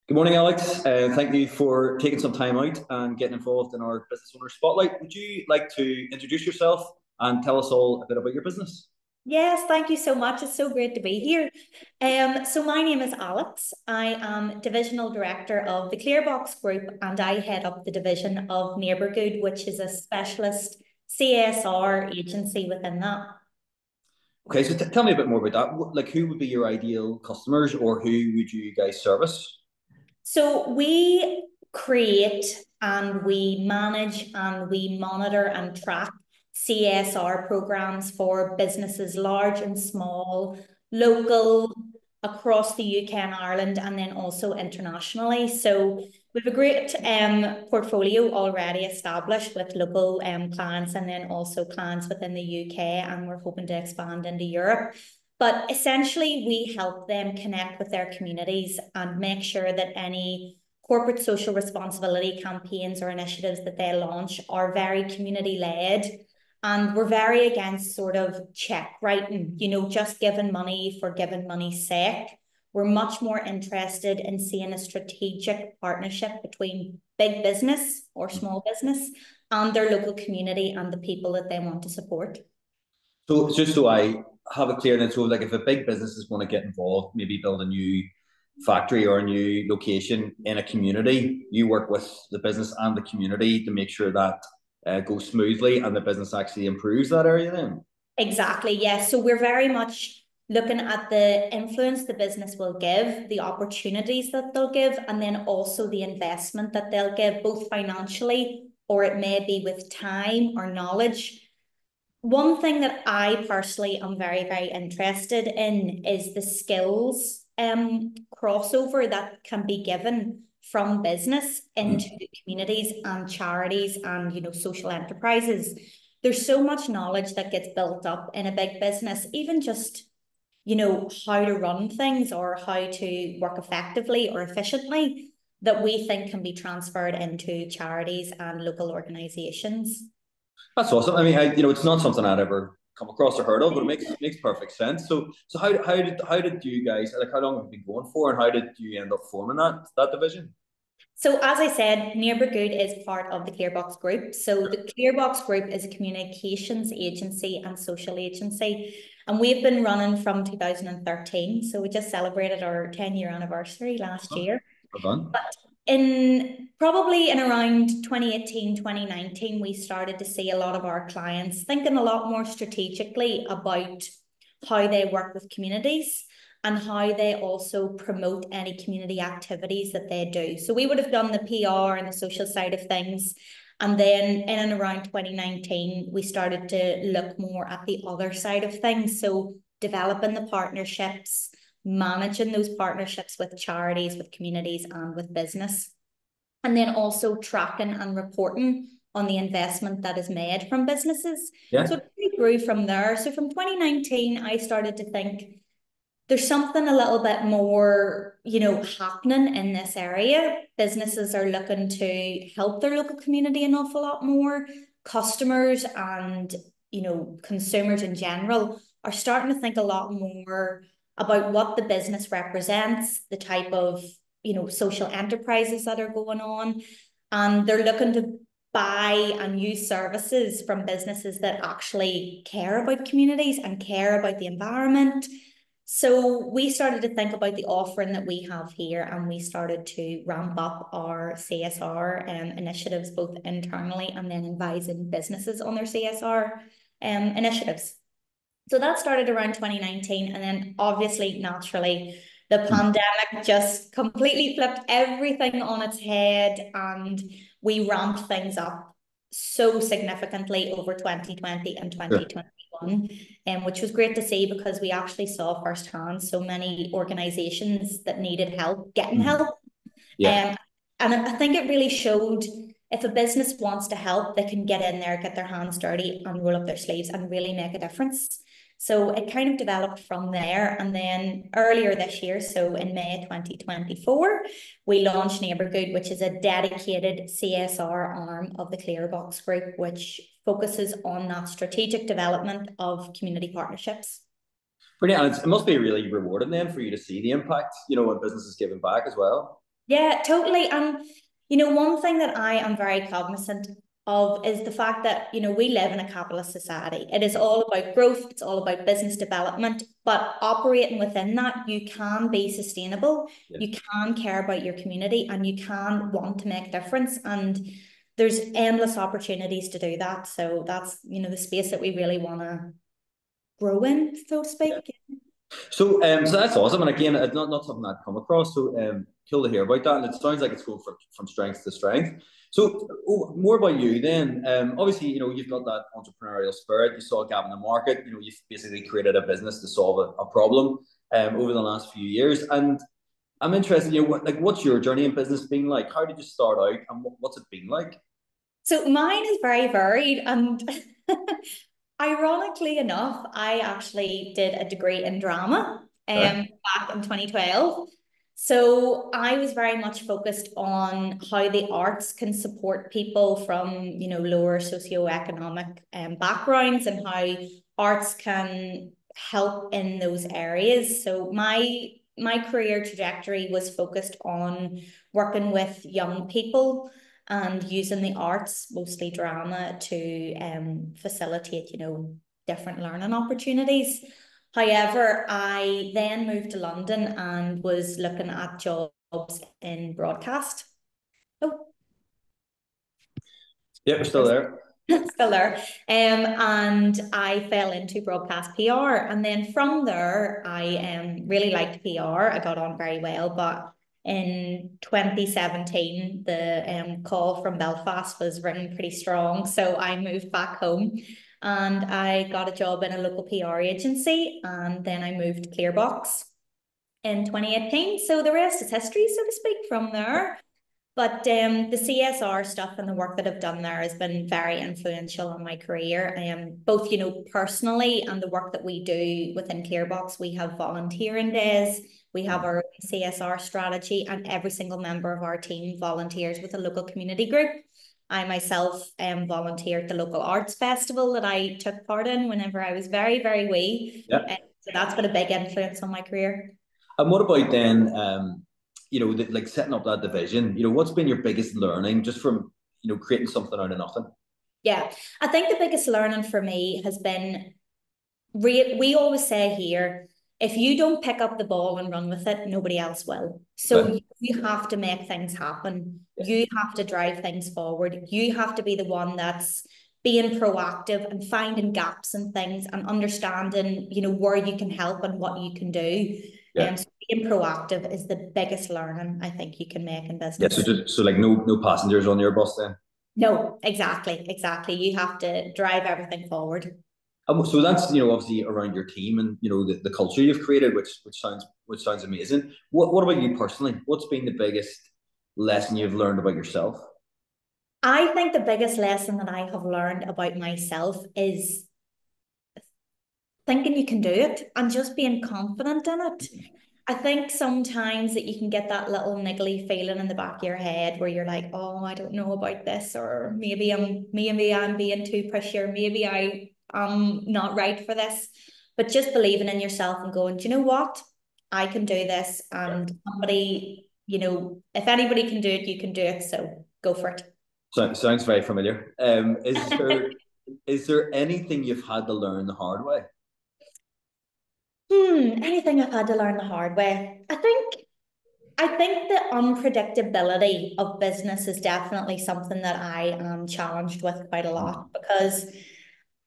Good morning, Alex. Thank you for taking some time out and getting involved in our Business Owner Spotlight. Would you like to introduce yourself and tell us all a bit about your business? Yes, thank you so much. It's so great to be here. So my name is Alex. I am Divisional Director of the Clearbox Group, and I head up the division of Neighbourgood, which is a specialist CSR agency within that. Okay, so tell me a bit more about that. Like, who would be your ideal customers, or who would you guys service? So we create and we manage and we monitor and track CSR programs for businesses large and small, local, across the UK and Ireland, and then also internationally. So we have a great portfolio already established with local clients and then also clients within the UK, and we're hoping to expand into Europe. But essentially, we help them connect with their communities and make sure that any corporate social responsibility campaigns or initiatives that they launch are very community led. And we're very against sort of check writing, just giving money for giving money's sake. We're much more interested in seeing a strategic partnership between big business or small business and their local community and the people that they want to support. So, just so I have it clear, then, so like if a big business is going to get involved, maybe build a new factory or a new location in a community, you work with the business and the community to make sure that goes smoothly and the business actually improves that area then. Exactly, yes. So we're very much looking at the influence the business will give, the opportunities that they'll give, and then also the investment that they'll give, both financially or it may be with time or knowledge. One thing that I personally am very, very interested in is the skills crossover that can be given from business into the communities and charities and social enterprises. There's so much knowledge that gets built up in a big business, even just how to run things or how to work effectively or efficiently, that we think can be transferred into charities and local organizations. That's awesome. I mean, it's not something I'd ever come across or heard of, but it makes perfect sense. So how did you guys, like, how long have you been going for, and how did you end up forming that division? So as I said, Neighbourgood is part of the Clearbox Group. So the Clearbox Group is a communications agency and social agency, and we've been running from 2013. So we just celebrated our 10-year anniversary last year. Well done. But in around 2018, 2019, we started to see a lot of our clients thinking a lot more strategically about how they work with communities and how they also promote any community activities that they do. So we would have done the PR and the social side of things. And then in and around 2019, we started to look more at the other side of things. So developing the partnerships, managing those partnerships with charities, with communities, and with business. And then also tracking and reporting on the investment that is made from businesses. Yeah. So it grew from there. So from 2019, I started to think there's something a little bit more, happening in this area. Businesses are looking to help their local community an awful lot more. Customers and, consumers in general are starting to think a lot more about what the business represents, the type of, social enterprises that are going on. And they're looking to buy and use services from businesses that actually care about communities and care about the environment. So we started to think about the offering that we have here, and we started to ramp up our CSR initiatives, both internally and then advising businesses on their CSR initiatives. So that started around 2019, and then obviously, naturally, the pandemic just completely flipped everything on its head, and we ramped things up so significantly over 2020 and 2021, which was great to see because we actually saw firsthand so many organizations that needed help getting help. Yeah. And I think it really showed if a business wants to help, they can get in there, get their hands dirty, and roll up their sleeves and really make a difference. So it kind of developed from there. And then earlier this year, so in May 2024, we launched Neighbourgood, which is a dedicated CSR arm of the Clearbox Group, which focuses on that strategic development of community partnerships. Brilliant. And it must be really rewarding then for you to see the impact, when business is giving back as well. Yeah, totally. And, you know, one thing that I am very cognizant of is the fact that, you know, we live in a capitalist society. It is all about growth, it's all about business development, but operating within that, you can be sustainable, Yeah. you can care about your community, and you can want to make a difference. And there's endless opportunities to do that. So that's, you know, the space that we really want to grow in, so to Yeah. speak. So that's awesome. And again, it's not something I've come across. So cool to hear about that. And it sounds like it's going from strength to strength. So more about you then. Obviously, you know, you've got that entrepreneurial spirit. You saw a gap in the market. You know, you've basically created a business to solve a problem over the last few years. And I'm interested, you know, what's your journey in business been like? How did you start out, and what's it been like? So mine is very varied, and ironically enough, I actually did a degree in drama Okay. back in 2012. So I was very much focused on how the arts can support people from, you know, lower socioeconomic backgrounds, and how arts can help in those areas. So my career trajectory was focused on working with young people and using the arts, mostly drama, to facilitate, you know, different learning opportunities. However, I then moved to London and was looking at jobs in broadcast. Oh, Yeah, we're still there. still there. And I fell into broadcast PR. And then from there, I really liked PR. I got on very well. But in 2017, the call from Belfast was ringing pretty strong. So I moved back home and I got a job in a local PR agency. And then I moved to Clearbox in 2018. So the rest is history, so to speak, from there. But the CSR stuff and the work that I've done there has been very influential on my career. Both, you know, personally, and the work that we do within Clearbox. We have volunteering days, we have our CSR strategy, and every single member of our team volunteers with a local community group. I myself volunteered at the local arts festival that I took part in whenever I was very, very wee. Yeah. So that's been a big influence on my career. And what about then, you know, like setting up that division? You know, what's been your biggest learning just from, you know, creating something out of nothing? Yeah, I think the biggest learning for me has been we always say here, if you don't pick up the ball and run with it, nobody else will. Okay. So you have to make things happen. Yeah. You have to drive things forward. You have to be the one that's being proactive and finding gaps and things and understanding, you know, where you can help and what you can do. Yeah. And so being proactive is the biggest learning I think you can make in Yeah. So business. just so like no passengers on your bus then. No, exactly, exactly. You have to drive everything forward. So that's, you know, obviously around your team and, you know, the culture you've created, which sounds amazing. What about you personally? What's been the biggest lesson you've learned about yourself? I think the biggest lesson that I have learned about myself is thinking you can do it and just being confident in it. I think sometimes that you can get that little niggly feeling in the back of your head where you're like, oh, I don't know about this, or maybe I'm being too pushy, or maybe I am not right for this. But just believing in yourself and going, do you know what? I can do this. And somebody, you know, if anybody can do it, you can do it. So go for it. So, sounds very familiar. Is there anything you've had to learn the hard way? Anything I've had to learn the hard way. I think the unpredictability of business is definitely something that I am challenged with quite a lot, because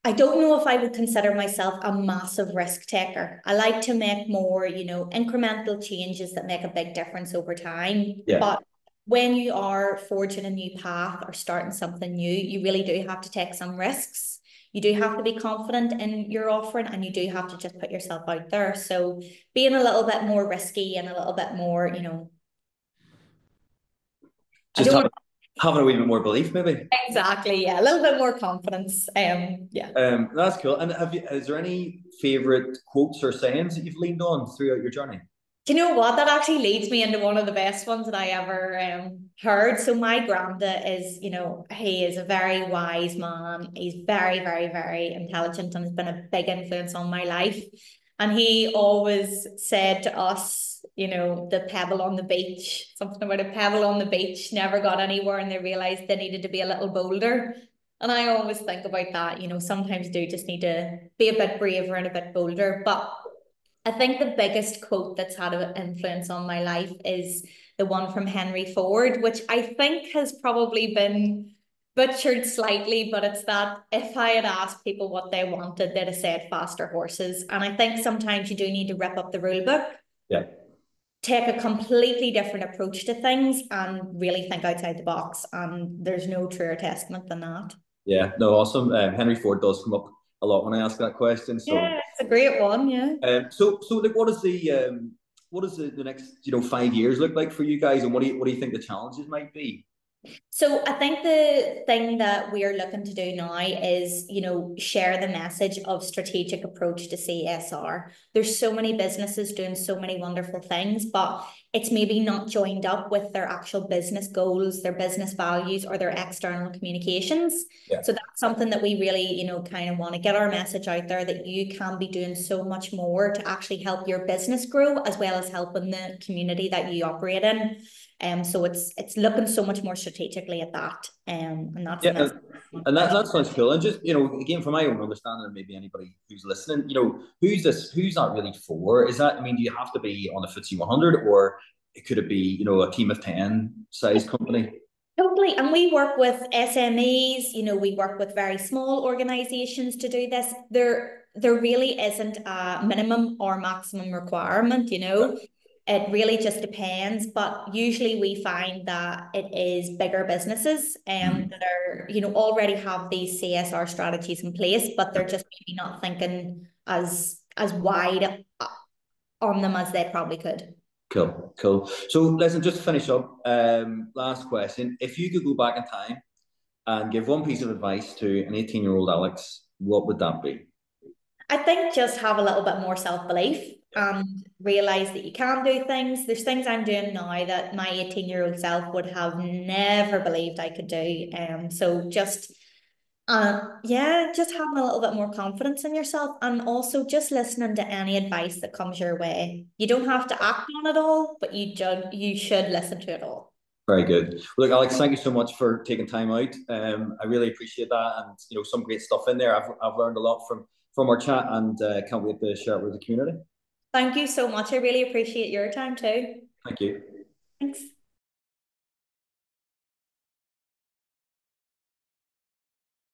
I don't know if I would consider myself a massive risk taker. I like to make more, you know, incremental changes that make a big difference over time. Yeah. But when you are forging a new path or starting something new, you really do have to take some risks. You do have to be confident in your offering, and you do have to just put yourself out there. So being a little bit more risky and a little bit more, you know, I Just don't want having a wee bit more belief, maybe. exactly, yeah, a little bit more confidence. Yeah. That's cool. And is there any favorite quotes or sayings that you've leaned on throughout your journey? Do you know what? That actually leads me into one of the best ones that I ever heard. So my granda is, you know, he is a very wise man. He's very, very, very intelligent and has been a big influence on my life. And he always said to us, you know, the pebble on the beach, something about a pebble on the beach never got anywhere and they realized they needed to be a little bolder. And I always think about that, you know, sometimes you do just need to be a bit braver and a bit bolder. But I think the biggest quote that's had an influence on my life is the one from Henry Ford, which I think has probably been butchered slightly, but it's that if I had asked people what they wanted, they'd have said faster horses. And I think sometimes you do need to rip up the rule book. Yeah. Take a completely different approach to things and really think outside the box. And there's no truer testament than that. Yeah, no, awesome. Henry Ford does come up a lot when I ask that question. So, Yeah, it's a great one. Yeah. so like, what does the next 5 years look like for you guys, and what do you think the challenges might be? So I think the thing that we are looking to do now is, you know, share the message of strategic approach to CSR. There's so many businesses doing so many wonderful things, but it's maybe not joined up with their actual business goals, their business values, or their external communications. Yeah. So that's something that we really, you know, kind of want to get our message out there that you can be doing so much more to actually help your business grow as well as helping the community that you operate in. So it's looking so much more strategically at that. And that's Yeah, the message. and that sounds cool. And just again, from my own understanding, and maybe anybody who's listening, who's that really for? Is that, I mean, do you have to be on a FTSE 100, or could it be a team of 10 size company? Totally. And we work with SMEs, you know, we work with very small organizations to do this. There really isn't a minimum or maximum requirement, you know. It really just depends, but usually we find that it is bigger businesses that are, you know, already have these CSR strategies in place, but they're just maybe not thinking as wide on them as they probably could. Cool. So listen, just to finish up, last question. If you could go back in time and give one piece of advice to an 18-year-old Alex, what would that be? I think just have a little bit more self-belief and realize that you can do things. There's things I'm doing now that my 18-year-old self would have never believed I could do. So just just having a little bit more confidence in yourself and also just listening to any advice that comes your way. You don't have to act on it all, but you should listen to it all. Very good. Well, look, Alex, thank you so much for taking time out. I really appreciate that, and some great stuff in there. I've learned a lot from our chat, and can't wait to share it with the community. Thank you so much. I really appreciate your time too. Thank you. Thanks.